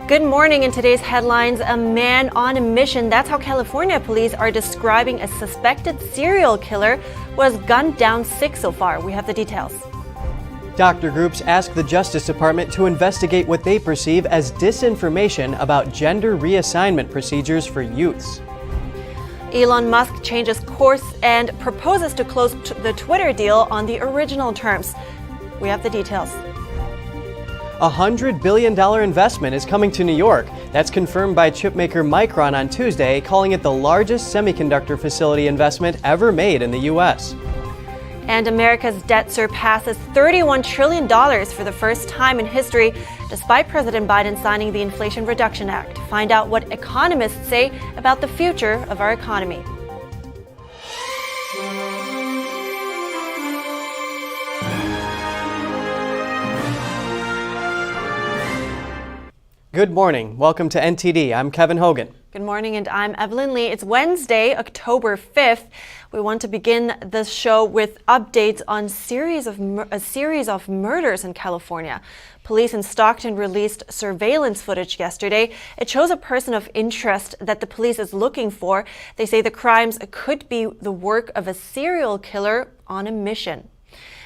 Good morning. In today's headlines, a man on a mission. That's how California police are describing a suspected serial killer who has gunned down 6 so far. We have the details. Doctor groups ask the Justice Department to investigate what they perceive as disinformation about gender reassignment procedures for youths. Elon Musk changes course and proposes to close the Twitter deal on the original terms. We have the details. A $100 billion investment is coming to New York. That's confirmed by chipmaker Micron on Tuesday, calling it the largest semiconductor facility investment ever made in the U.S. And America's debt surpasses $31 trillion for the first time in history, despite President Biden signing the Inflation Reduction Act. Find out what economists say about the future of our economy. Good morning. Welcome to NTD. I'm Kevin Hogan. Good morning, and I'm Evelyn Lee. It's Wednesday, October 5th. We want to begin the show with updates on a series of murders in California. Police in Stockton released surveillance footage yesterday. It shows a person of interest that the police is looking for. They say the crimes could be the work of a serial killer on a mission.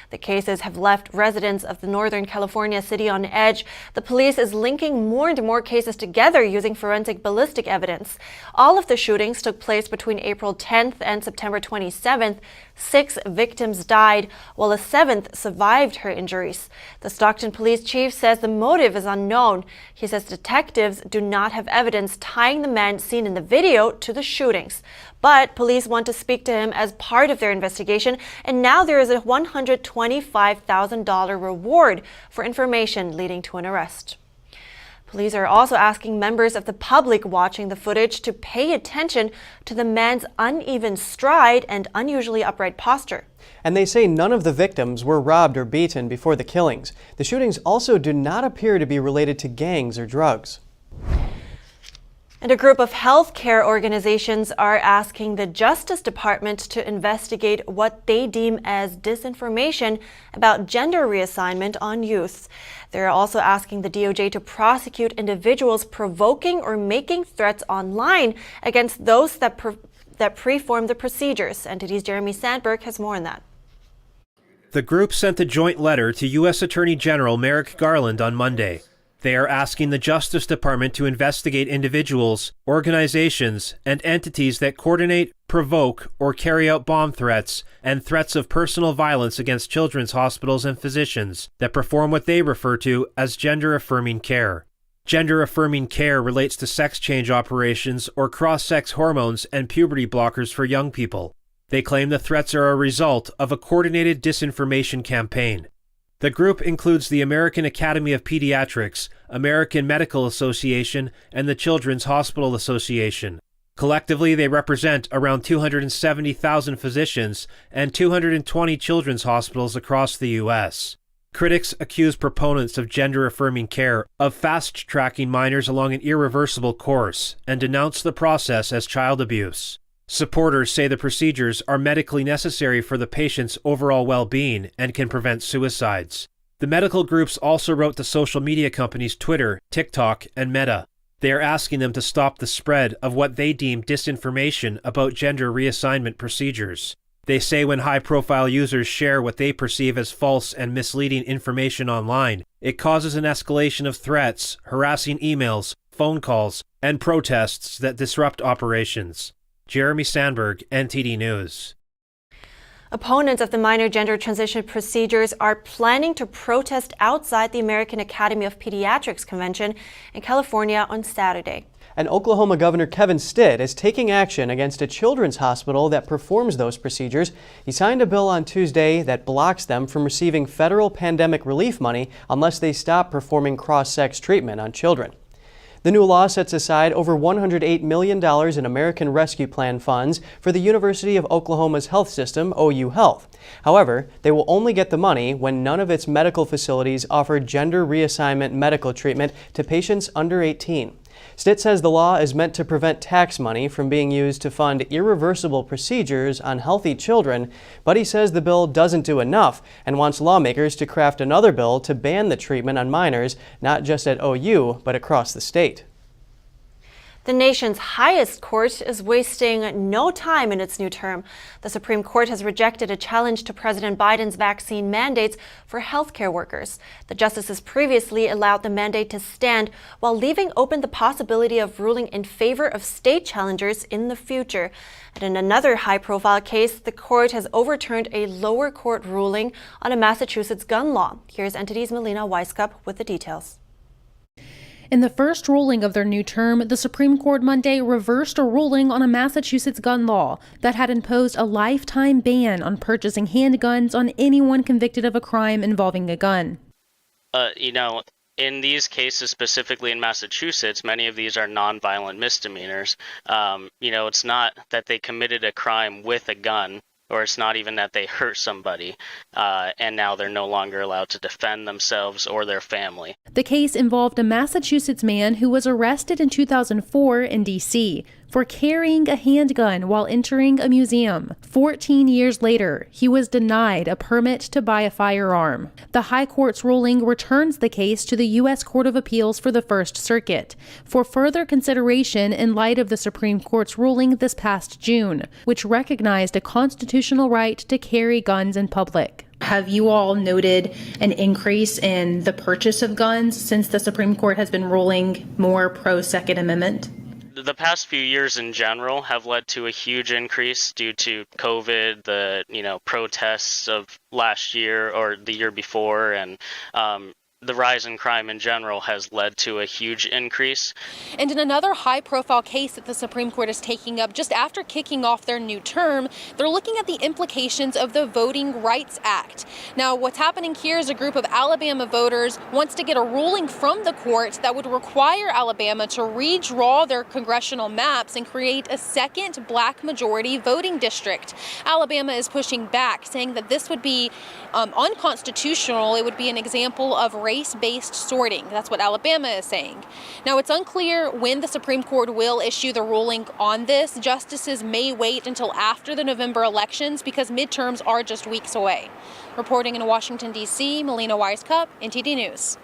The cases have left residents of the Northern California city on edge. The police is linking more and more cases together using forensic ballistic evidence. All of the shootings took place between April 10th and September 27th. 6 victims died, while a 7th survived her injuries. The Stockton police chief says the motive is unknown. He says detectives do not have evidence tying the man seen in the video to the shootings. But police want to speak to him as part of their investigation, and now there is a $125,000 reward for information leading to an arrest. Police are also asking members of the public watching the footage to pay attention to the man's uneven stride and unusually upright posture. And they say none of the victims were robbed or beaten before the killings. The shootings also do not appear to be related to gangs or drugs. And a group of healthcare organizations are asking the Justice Department to investigate what they deem as disinformation about gender reassignment on youth. They're also asking the DOJ to prosecute individuals provoking or making threats online against those that perform the procedures. NTD's Jeremy Sandberg has more on that. The group sent a joint letter to U.S. Attorney General Merrick Garland on Monday. They are asking the Justice Department to investigate individuals, organizations, and entities that coordinate, provoke, or carry out bomb threats and threats of personal violence against children's hospitals and physicians that perform what they refer to as gender-affirming care. Gender-affirming care relates to sex change operations or cross-sex hormones and puberty blockers for young people. They claim the threats are a result of a coordinated disinformation campaign. The group includes the American Academy of Pediatrics, American Medical Association, and the Children's Hospital Association. Collectively, they represent around 270,000 physicians and 220 children's hospitals across the U.S. Critics accuse proponents of gender-affirming care of fast-tracking minors along an irreversible course and denounce the process as child abuse. Supporters say the procedures are medically necessary for the patient's overall well-being and can prevent suicides. The medical groups also wrote to social media companies Twitter, TikTok, and Meta. They are asking them to stop the spread of what they deem disinformation about gender reassignment procedures. They say when high-profile users share what they perceive as false and misleading information online, it causes an escalation of threats, harassing emails, phone calls, and protests that disrupt operations. Jeremy Sandberg, NTD News. Opponents of the minor gender transition procedures are planning to protest outside the American Academy of Pediatrics convention in California on Saturday. And Oklahoma Governor Kevin Stitt is taking action against a children's hospital that performs those procedures. He signed a bill on Tuesday that blocks them from receiving federal pandemic relief money unless they stop performing cross-sex treatment on children. The new law sets aside over $108 million in American Rescue Plan funds for the University of Oklahoma's health system, OU Health. However, they will only get the money when none of its medical facilities offer gender reassignment medical treatment to patients under 18. Stitt says the law is meant to prevent tax money from being used to fund irreversible procedures on healthy children, but he says the bill doesn't do enough and wants lawmakers to craft another bill to ban the treatment on minors, not just at OU, but across the state. The nation's highest court is wasting no time in its new term. The Supreme Court has rejected a challenge to President Biden's vaccine mandates for healthcare workers. The justices previously allowed the mandate to stand while leaving open the possibility of ruling in favor of state challengers in the future. And in another high-profile case, the court has overturned a lower court ruling on a Massachusetts gun law. Here's NTD's Melina Weiskup with the details. In the first ruling of their new term, the Supreme Court Monday reversed a ruling on a Massachusetts gun law that had imposed a lifetime ban on purchasing handguns on anyone convicted of a crime involving a gun. In these cases, specifically in Massachusetts, many of these are nonviolent misdemeanors. It's not that they committed a crime with a gun, or it's not even that they hurt somebody, and now they're no longer allowed to defend themselves or their family. The case involved a Massachusetts man who was arrested in 2004 in D.C. for carrying a handgun while entering a museum. 14 years later, he was denied a permit to buy a firearm. The High Court's ruling returns the case to the U.S. Court of Appeals for the First Circuit for further consideration in light of the Supreme Court's ruling this past June, which recognized a constitutional right to carry guns in public. Have you all noted an increase in the purchase of guns since the Supreme Court has been ruling more pro-Second Amendment? The past few years in general have led to a huge increase due to COVID, the protests of last year or the year before, and the rise in crime in general has led to a huge increase. And in another high-profile case that the Supreme Court is taking up just after kicking off their new term, they're looking at the implications of the Voting Rights Act. Now, what's happening here is a group of Alabama voters wants to get a ruling from the court that would require Alabama to redraw their congressional maps and create a second black majority voting district. Alabama is pushing back, saying that this would be unconstitutional. It would be an example of race-based sorting. That's what Alabama is saying. Now, it's unclear when the Supreme Court will issue the ruling on this. Justices may wait until after the November elections because midterms are just weeks away. Reporting in Washington, D.C., Melina Weiskup, NTD News.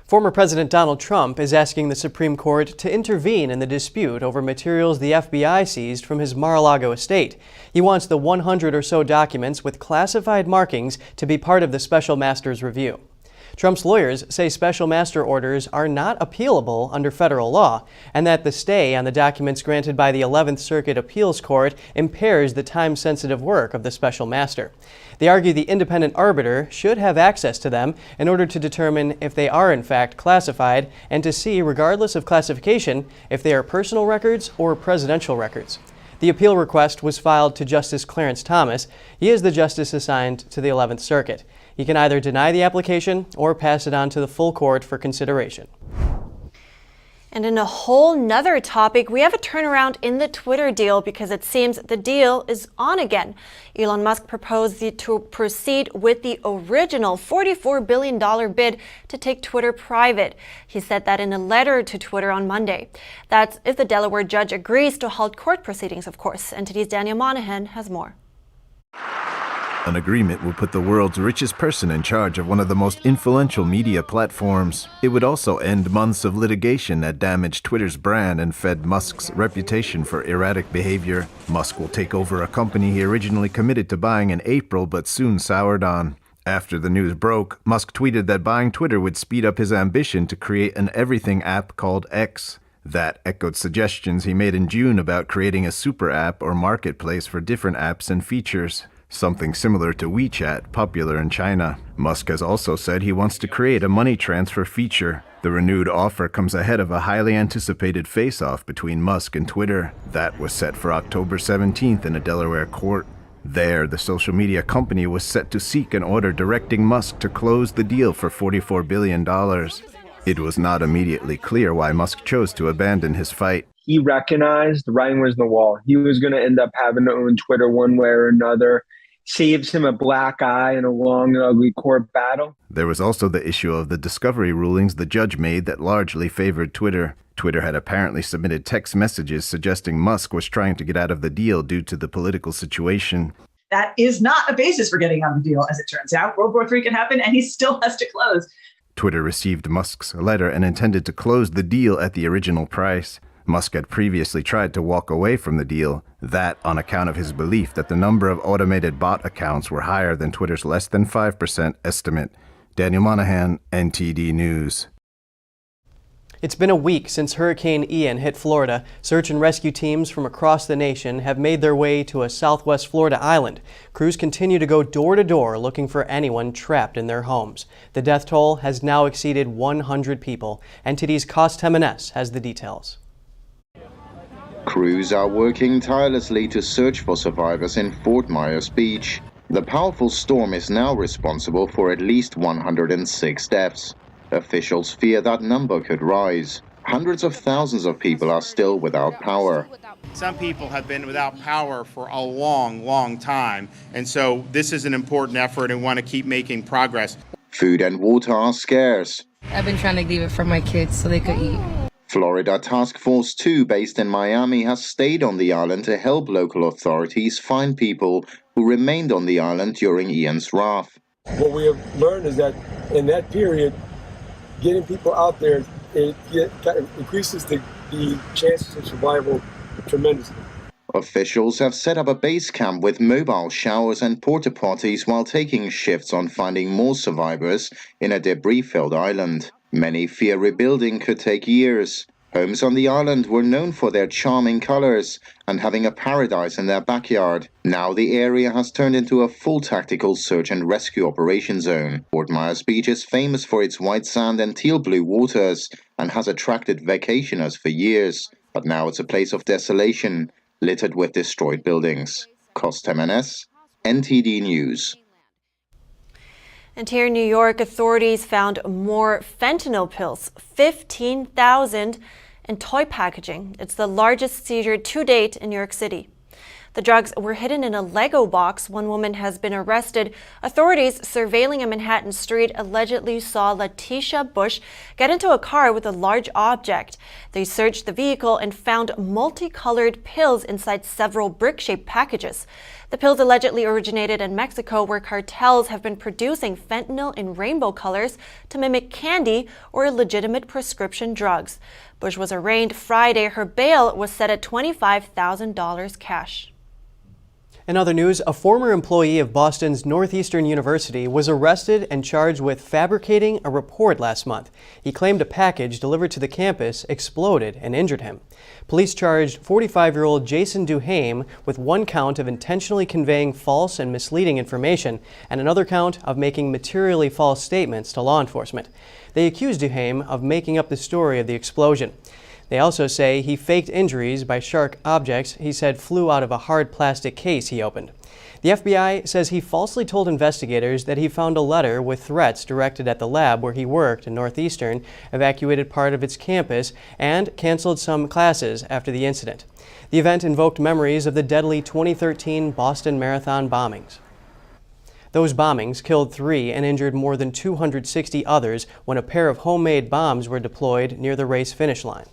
Former President Donald Trump is asking the Supreme Court to intervene in the dispute over materials the FBI seized from his Mar-a-Lago estate. He wants the 100 or so documents with classified markings to be part of the special master's review. Trump's lawyers say special master orders are not appealable under federal law, and that the stay on the documents granted by the 11th Circuit Appeals Court impairs the time-sensitive work of the special master. They argue the independent arbiter should have access to them in order to determine if they are in fact classified and to see, regardless of classification, if they are personal records or presidential records. The appeal request was filed to Justice Clarence Thomas. He is the justice assigned to the 11th Circuit. He can either deny the application or pass it on to the full court for consideration. And in a whole nother topic, we have a turnaround in the Twitter deal because it seems the deal is on again. Elon Musk proposed to proceed with the original $44 billion bid to take Twitter private. He said that in a letter to Twitter on Monday. That's if the Delaware judge agrees to halt court proceedings, of course. NTD's Daniel Monahan has more. An agreement will put the world's richest person in charge of one of the most influential media platforms. It would also end months of litigation that damaged Twitter's brand and fed Musk's reputation for erratic behavior. Musk will take over a company he originally committed to buying in April but soon soured on. After the news broke, Musk tweeted that buying Twitter would speed up his ambition to create an everything app called X. That echoed suggestions he made in June about creating a super app or marketplace for different apps and features. Something similar to WeChat, popular in China. Musk has also said he wants to create a money transfer feature. The renewed offer comes ahead of a highly anticipated face-off between Musk and Twitter. That was set for October 17th in a Delaware court. There, the social media company was set to seek an order directing Musk to close the deal for $44 billion. It was not immediately clear why Musk chose to abandon his fight. He recognized the writing was on the wall. He was going to end up having to own Twitter one way or another. saves him a black eye in a long and ugly court battle. There was also the issue of the discovery rulings the judge made that largely favored Twitter. Twitter had apparently submitted text messages suggesting Musk was trying to get out of the deal due to the political situation. That is not a basis for getting out of the deal, as it turns out. World War III can happen, and he still has to close. Twitter received Musk's letter and intended to close the deal at the original price. Musk had previously tried to walk away from the deal, that on account of his belief that the number of automated bot accounts were higher than Twitter's less than 5% estimate. Daniel Monahan, NTD News. It's been a week since Hurricane Ian hit Florida. Search and rescue teams from across the nation have made their way to a southwest Florida island. Crews continue to go door to door looking for anyone trapped in their homes. The death toll has now exceeded 100 people. NTD's condemn has the details. Crews are working tirelessly to search for survivors in Fort Myers Beach. The powerful storm is now responsible for at least 106 deaths. Officials fear that number could rise. Hundreds of thousands of people are still without power. Some people have been without power for a long time, and so this is an important effort and want to keep making progress. Food and water are scarce. I've been trying to leave it for my kids so they could eat. Florida Task Force 2, based in Miami, has stayed on the island to help local authorities find people who remained on the island during Ian's wrath. What we have learned is that in that period, getting people out there, it increases the chances of survival tremendously. Officials have set up a base camp with mobile showers and porta potties while taking shifts on finding more survivors in a debris-filled island. Many fear rebuilding could take years. Homes on the island were known for their charming colors and having a paradise in their backyard. Now the area has turned into a full tactical search and rescue operation zone. Fort Myers Beach is famous for its white sand and teal blue waters and has attracted vacationers for years. But now it's a place of desolation, littered with destroyed buildings. Condemn, NTD News. And here in New York, authorities found more fentanyl pills, 15,000, in toy packaging. It's the largest seizure to date in New York City. The drugs were hidden in a Lego box. One woman has been arrested. Authorities surveilling a Manhattan street allegedly saw Letitia Bush get into a car with a large object. They searched the vehicle and found multicolored pills inside several brick-shaped packages. The pills allegedly originated in Mexico, where cartels have been producing fentanyl in rainbow colors to mimic candy or legitimate prescription drugs. Bush was arraigned Friday. Her bail was set at $25,000 cash. In other news, a former employee of Boston's Northeastern University was arrested and charged with fabricating a report last month. He claimed a package delivered to the campus exploded and injured him. Police charged 45-year-old Jason Duhame with one count of intentionally conveying false and misleading information and another count of making materially false statements to law enforcement. They accused Duhame of making up the story of the explosion. They also say he faked injuries by sharp objects he said flew out of a hard plastic case he opened. The FBI says he falsely told investigators that he found a letter with threats directed at the lab where he worked in Northeastern, evacuated part of its campus, and canceled some classes after the incident. The event invoked memories of the deadly 2013 Boston Marathon bombings. Those bombings killed 3 and injured more than 260 others when a pair of homemade bombs were deployed near the race finish line.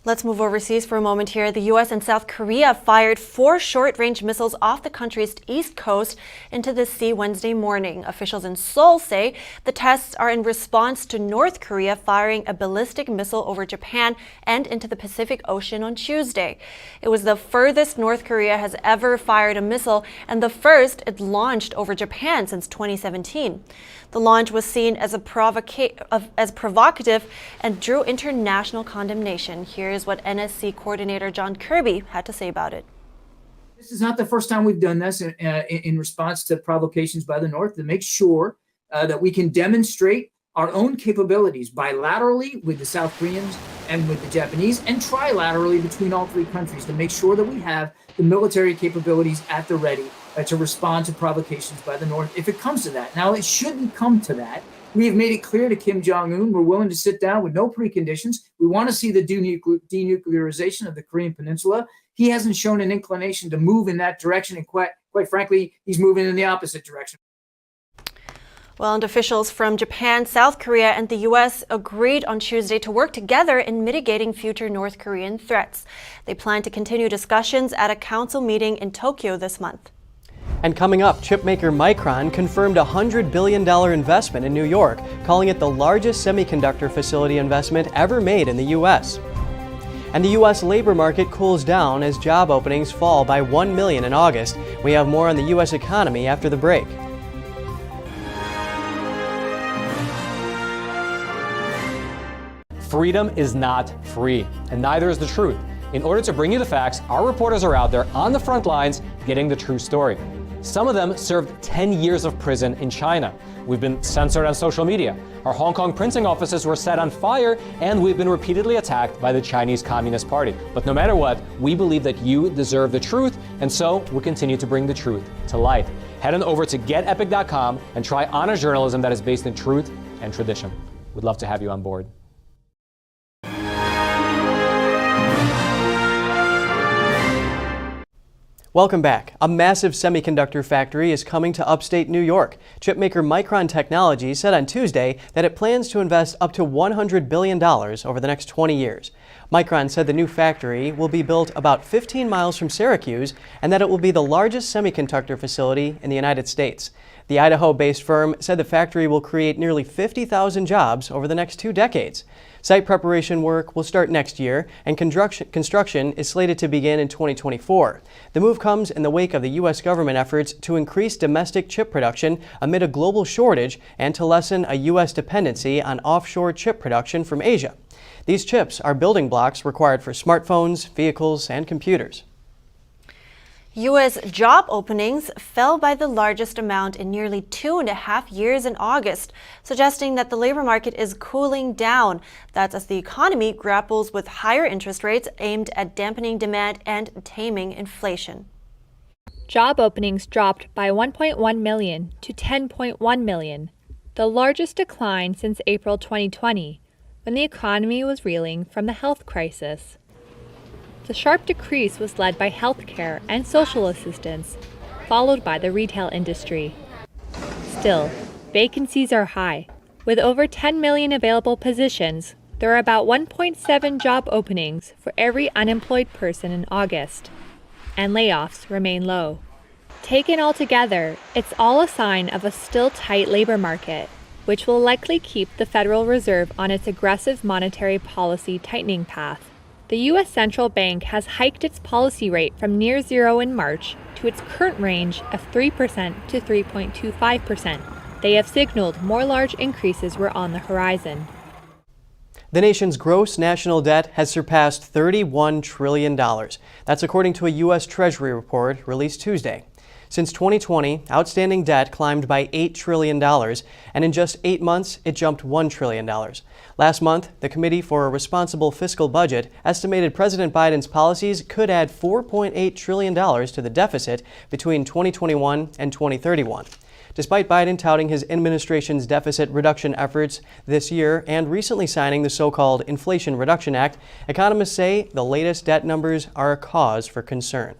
Let's move overseas for a moment here. The U.S. and South Korea fired 4 short-range missiles off the country's east coast into the sea Wednesday morning. Officials in Seoul say the tests are in response to North Korea firing a ballistic missile over Japan and into the Pacific Ocean on Tuesday. It was the furthest North Korea has ever fired a missile and the first it launched over Japan since 2017. The launch was seen as provocative and drew international condemnation. Here's what NSC coordinator John Kirby had to say about it. This is not the first time we've done this in response to provocations by the North to make sure that we can demonstrate our own capabilities bilaterally with the South Koreans and with the Japanese, and trilaterally between all 3 countries to make sure that we have the military capabilities at the ready to respond to provocations by the North if it comes to that. Now, it shouldn't come to that. We have made it clear to Kim Jong-un we're willing to sit down with no preconditions. We want to see the denuclearization of the Korean Peninsula. He hasn't shown an inclination to move in that direction, and quite quite frankly, he's moving in the opposite direction. Well, and officials from Japan, South Korea, and the U.S. agreed on Tuesday to work together in mitigating future North Korean threats. They plan to continue discussions at a council meeting in Tokyo this month. And coming up, chipmaker Micron confirmed a $100 billion investment in New York, calling it the largest semiconductor facility investment ever made in the U.S. And the U.S. labor market cools down as job openings fall by 1 million in August. We have more on the U.S. economy after the break. Freedom is not free, and neither is the truth. In order to bring you the facts, our reporters are out there on the front lines getting the true story. Some of them served 10 years of prison in China. We've been censored on social media. Our Hong Kong printing offices were set on fire, and we've been repeatedly attacked by the Chinese Communist Party. But no matter what, we believe that you deserve the truth, and so we'll continue to bring the truth to light. Head on over to getepic.com and try honest journalism that is based in truth and tradition. We'd love to have you on board. Welcome back. A massive semiconductor factory is coming to upstate New York. Chipmaker Micron Technology said on Tuesday that it plans to invest up to $100 billion over the next 20 years. Micron said the new factory will be built about 15 miles from Syracuse and that it will be the largest semiconductor facility in the United States. The Idaho-based firm said the factory will create nearly 50,000 jobs over the next 2 decades. Site preparation work will start next year, and construction is slated to begin in 2024. The move comes in the wake of the U.S. government efforts to increase domestic chip production amid a global shortage and to lessen a U.S. dependency on offshore chip production from Asia. These chips are building blocks required for smartphones, vehicles, and computers. U.S. job openings fell by the largest amount in nearly 2.5 years in August, suggesting that the labor market is cooling down. That's as the economy grapples with higher interest rates aimed at dampening demand and taming inflation. Job openings dropped by 1.1 million to 10.1 million, the largest decline since April 2020, when the economy was reeling from the health crisis. The sharp decrease was led by healthcare and social assistance, followed by the retail industry. Still, vacancies are high. With over 10 million available positions, there are about 1.7 job openings for every unemployed person in August, and layoffs remain low. Taken all together, it's all a sign of a still tight labor market, which will likely keep the Federal Reserve on its aggressive monetary policy tightening path. The U.S. Central Bank has hiked its policy rate from near zero in March to its current range of 3% to 3.25%. They have signaled more large increases were on the horizon. The nation's gross national debt has surpassed $31 trillion. That's according to a U.S. Treasury report released Tuesday. Since 2020, outstanding debt climbed by $8 trillion, and in just 8 months, it jumped $1 trillion. Last month, the Committee for a Responsible Fiscal Budget estimated President Biden's policies could add $4.8 trillion to the deficit between 2021 and 2031. Despite Biden touting his administration's deficit reduction efforts this year and recently signing the so-called Inflation Reduction Act, economists say the latest debt numbers are a cause for concern.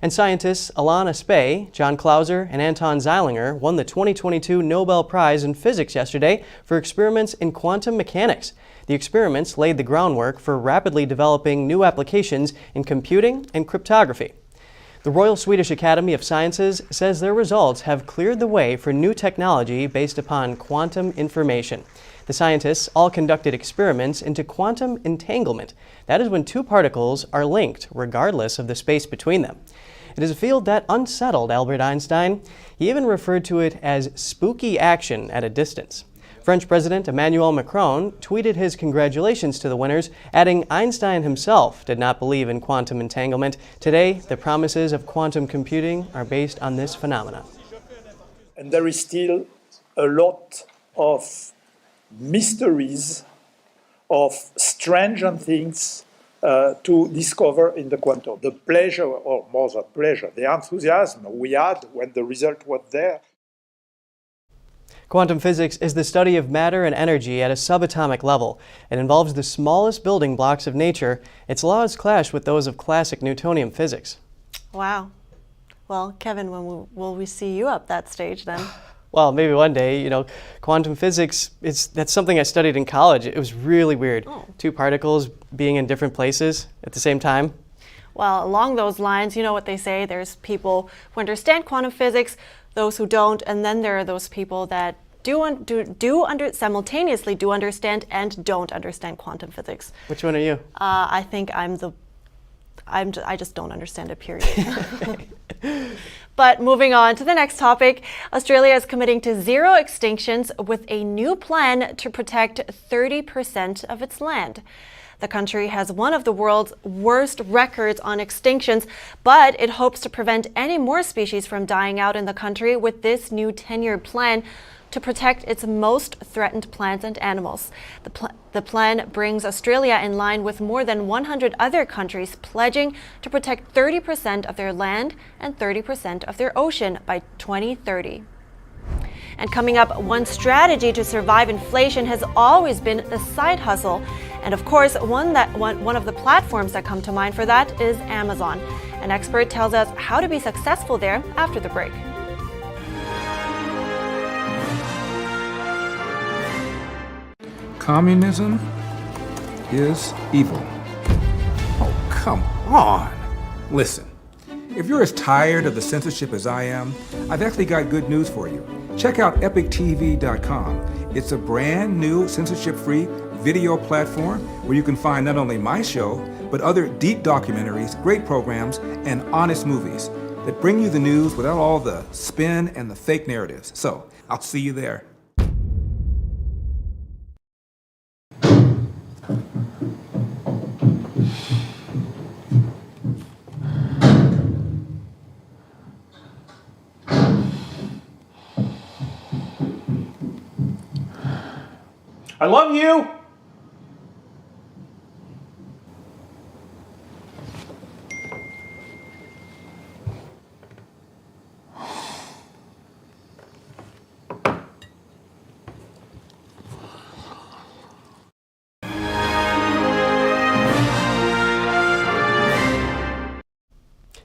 And scientists Alana Spey, John Clauser, and Anton Zeilinger won the 2022 Nobel Prize in Physics yesterday for experiments in quantum mechanics. The experiments laid the groundwork for rapidly developing new applications in computing and cryptography. The Royal Swedish Academy of Sciences says their results have cleared the way for new technology based upon quantum information. The scientists all conducted experiments into quantum entanglement. That is when two particles are linked regardless of the space between them. It is a field that unsettled Albert Einstein. He even referred to it as spooky action at a distance. French President Emmanuel Macron tweeted his congratulations to the winners, adding Einstein himself did not believe in quantum entanglement. Today, the promises of quantum computing are based on this phenomenon. And there is still a lot of mysteries, of strange things to discover in the quantum. The pleasure, or more than pleasure, the enthusiasm we had when the result was there. Quantum physics is the study of matter and energy at a subatomic level. It involves the smallest building blocks of nature. Its laws clash with those of classic Newtonian physics. Wow. Well, Kevin, when will we see you up that stage then? Well, maybe one day. Quantum physics, that's something I studied in college. It was really weird. Two particles being in different places at the same time. Well, along those lines, you know what they say, there's people who understand quantum physics, those who don't, and then there are those people that simultaneously do understand and don't understand quantum physics. Which one are you? I think I just don't understand it, period. But moving on to the next topic, Australia is committing to zero extinctions with a new plan to protect 30% of its land. The country has one of the world's worst records on extinctions, but it hopes to prevent any more species from dying out in the country with this new 10-year plan to protect its most threatened plants and animals. The plan brings Australia in line with more than 100 other countries pledging to protect 30% of their land and 30% of their ocean by 2030. And coming up, one strategy to survive inflation has always been a side hustle. And of course, one of the platforms that come to mind for that is Amazon. An expert tells us how to be successful there after the break. Communism is evil. Oh, come on. Listen, if you're as tired of the censorship as I am, I've actually got good news for you. Check out epictv.com. It's a brand new censorship-free video platform where you can find not only my show, but other deep documentaries, great programs, and honest movies that bring you the news without all the spin and the fake narratives. So, I'll see you there. I love you!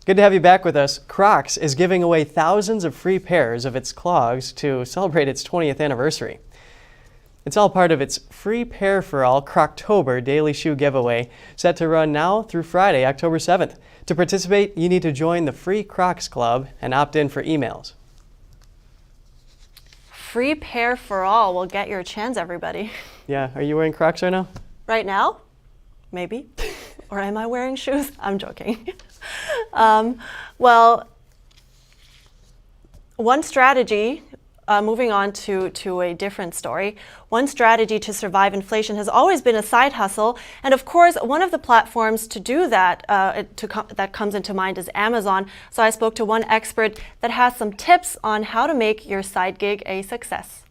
Good to have you back with us. Crocs is giving away thousands of free pairs of its clogs to celebrate its 20th anniversary. It's all part of its free pair for all Croctober daily shoe giveaway, set to run now through Friday, October 7th. To participate, you need to join the Free Crocs Club and opt in for emails. Free pair for all. Well, get your chance, everybody. Yeah, are you wearing Crocs right now? Right now? Maybe. Or am I wearing shoes? I'm joking. Well, one strategy, moving on to a different story, one strategy to survive inflation has always been a side hustle. And of course, one of the platforms to do that, that comes into mind is Amazon. So I spoke to one expert that has some tips on how to make your side gig a success.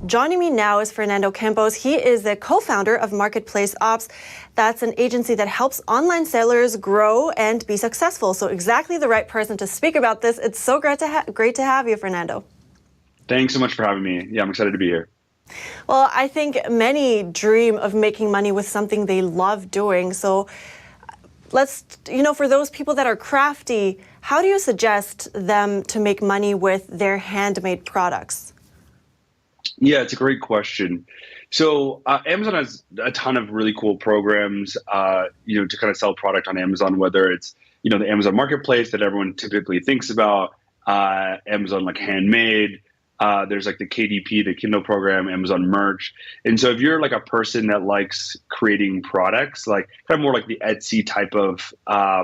Joining me now is Fernando Campos. He is the co-founder of Marketplace Ops. That's an agency that helps online sellers grow and be successful. So exactly the right person to speak about this. It's so great to have you, Fernando. Thanks so much for having me. Yeah, I'm excited to be here. Well, I think many dream of making money with something they love doing. So let's, for those people that are crafty, how do you suggest them to make money with their handmade products? Yeah, it's a great question. So Amazon has a ton of really cool programs, to kind of sell product on Amazon, whether it's, the Amazon Marketplace that everyone typically thinks about, Amazon like Handmade, there's like the KDP, the Kindle program, Amazon Merch. And so if you're like a person that likes creating products, like kind of more like the Etsy type of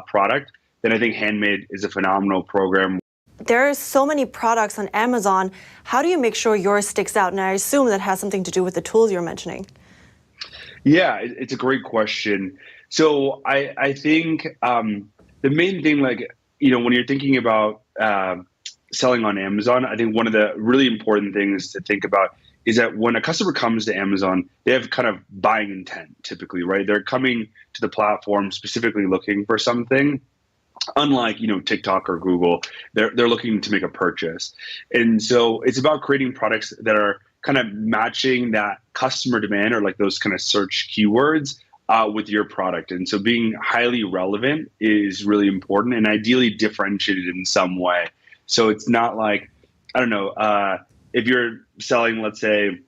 product, then I think Handmade is a phenomenal program. There are so many products on Amazon. How do you make sure yours sticks out? And I assume that has something to do with the tools you're mentioning. Yeah, it's a great question. So I think the main thing, when you're thinking about selling on Amazon, I think one of the really important things to think about is that when a customer comes to Amazon, they have kind of buying intent typically, right? They're coming to the platform specifically looking for something. Unlike, TikTok or Google, they're looking to make a purchase. And so it's about creating products that are kind of matching that customer demand or like those kind of search keywords with your product. And so being highly relevant is really important and ideally differentiated in some way. So it's not like, I don't know, if you're selling, let's say,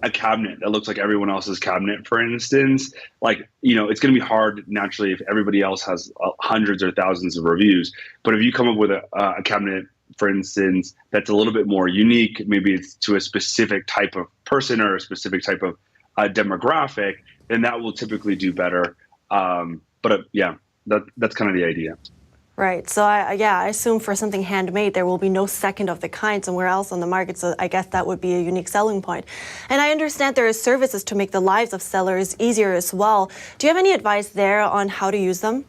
a cabinet that looks like everyone else's cabinet, for instance, like, it's going to be hard naturally if everybody else has hundreds or thousands of reviews. But if you come up with a cabinet, for instance, that's a little bit more unique, maybe it's to a specific type of person or a specific type of demographic, then that will typically do better. Yeah, that's kind of the idea. Right. So I assume for something handmade, there will be no second of the kind somewhere else on the market. So I guess that would be a unique selling point. And I understand there are services to make the lives of sellers easier as well. Do you have any advice there on how to use them?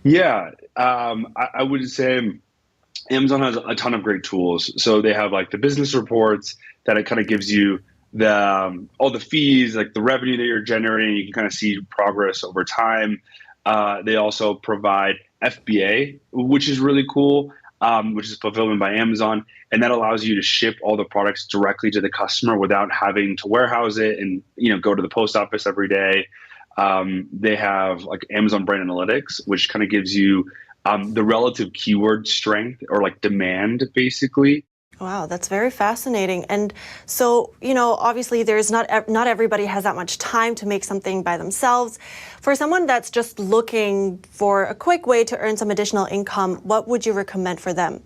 Yeah, I would say Amazon has a ton of great tools. So they have like the business reports that it kind of gives you all the fees, like the revenue that you're generating. You can kind of see progress over time. They also provide FBA, which is really cool, which is fulfillment by Amazon. And that allows you to ship all the products directly to the customer without having to warehouse it and, go to the post office every day. They have like Amazon Brand Analytics, which kind of gives you the relative keyword strength or like demand, basically. Wow, that's very fascinating. And so, obviously there's not everybody has that much time to make something by themselves. For someone that's just looking for a quick way to earn some additional income, what would you recommend for them?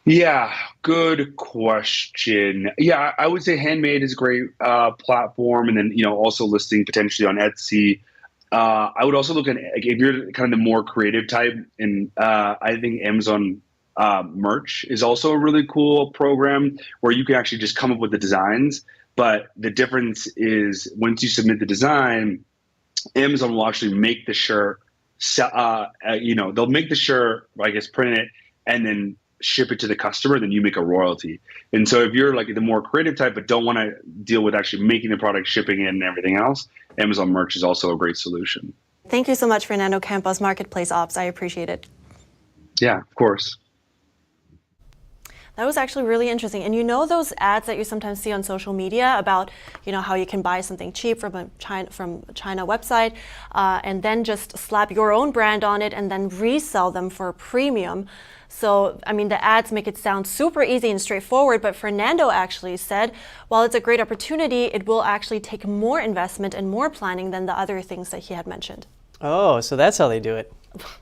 Yeah, good question. Yeah, I would say Handmade is a great platform. And then, also listing potentially on Etsy. I would also look at, like, if you're kind of the more creative type, and I think Amazon merch is also a really cool program where you can actually just come up with the designs. But the difference is once you submit the design, Amazon will actually make the shirt, they'll make the shirt, I guess, print it and then ship it to the customer, then you make a royalty. And so if you're like the more creative type but don't want to deal with actually making the product, shipping it, and everything else, Amazon merch is also a great solution. Thank you so much, Fernando Campos, Marketplace Ops. I appreciate it. Yeah, of course. That was actually really interesting. And those ads that you sometimes see on social media about, how you can buy something cheap from a China website and then just slap your own brand on it and then resell them for a premium. So, the ads make it sound super easy and straightforward, but Fernando actually said, while it's a great opportunity, it will actually take more investment and more planning than the other things that he had mentioned. Oh, so that's how they do it.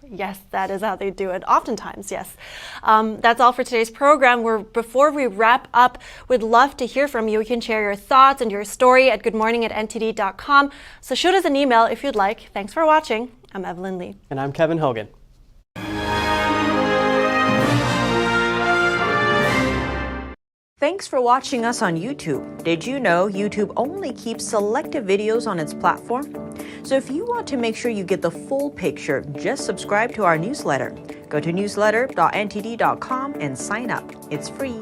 Yes, that is how they do it. Oftentimes, yes. That's all for today's program. Before we wrap up, we'd love to hear from you. You can share your thoughts and your story at goodmorning@ntd.com. So shoot us an email if you'd like. Thanks for watching. I'm Evelyn Lee. And I'm Kevin Hogan. Thanks for watching us on YouTube. Did you know YouTube only keeps selective videos on its platform? So if you want to make sure you get the full picture, just subscribe to our newsletter. Go to newsletter.ntd.com and sign up. It's free.